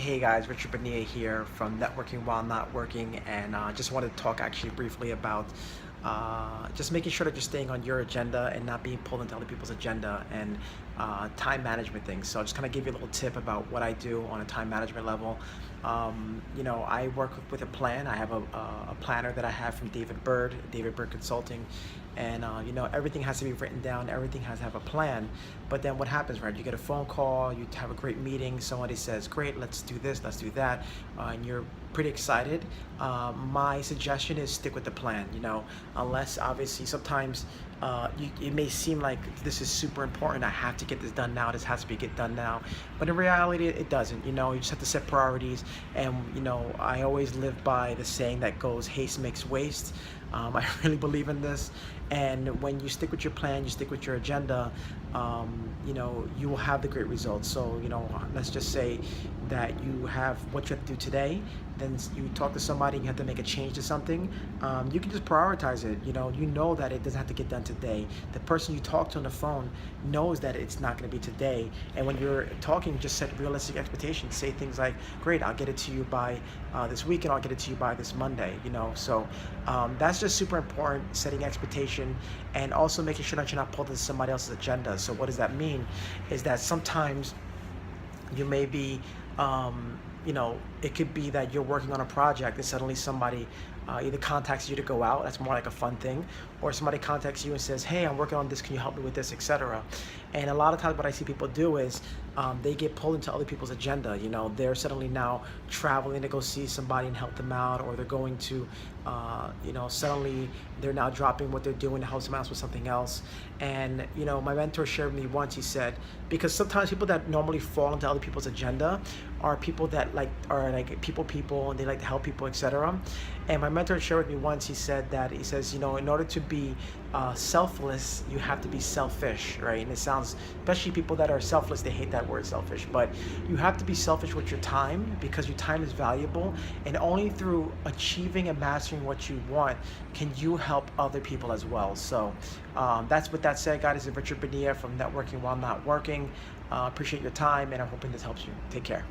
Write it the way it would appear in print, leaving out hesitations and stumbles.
Hey guys, Richard Benia here from Networking While Not Working, and just wanted to talk actually briefly about just making sure that you're staying on your agenda and not being pulled into other people's agenda and time management things. So I'll just kind of give you a little tip about what I do on a time management level. I work with a plan. I have a planner that I have from David Bird Consulting, and everything has to be written down. Everything has to have a plan. But then what happens, right? You get a phone call, you have a great meeting, somebody says, great, let's do this, let's do that, and you're pretty excited. My suggestion is stick with the plan, unless obviously sometimes it may seem like this is super important, I have to get this done now, this has to be get done now, but in reality it doesn't. You just have to set priorities. And I always live by the saying that goes, haste makes waste. I really believe in this, and when you stick with your plan, you stick with your agenda, you will have the great results. So let's just say that you have what you have to do today, then you talk to somebody, you have to make a change to something, you can just prioritize it. You know that it doesn't have to get done today. The person you talk to on the phone knows that it's not going to be today, and when you're talking, just set realistic expectations. Say things like, great, I'll get it to you by this week, and I'll get it to you by this Monday. So that's just super important, setting expectation, and also making sure that you're not pulled into somebody else's agenda. So what does that mean? Is that sometimes you may be it could be that you're working on a project and suddenly somebody either contacts you to go out. That's more like a fun thing. Or somebody contacts you and says, hey, I'm working on this, can you help me with this, etc. And a lot of times what I see people do is they get pulled into other people's agenda. They're suddenly now traveling to go see somebody and help them out, or they're going to suddenly they're now dropping what they're doing to help someone else with something else. And my mentor shared with me once, he said, because sometimes people that normally fall into other people's agenda are people that are like people and they like to help people, etc. And my mentor shared with me once, he says, in order to be selfless, you have to be selfish, right? And it sounds, especially people that are selfless, they hate that word selfish, but you have to be selfish with your time, because your time is valuable, and only through achieving and mastering what you want can you help other people as well. So that's with that said, guys. This is Richard Benia from Networking While Not Working. Appreciate your time, and I'm hoping this helps you. Take care.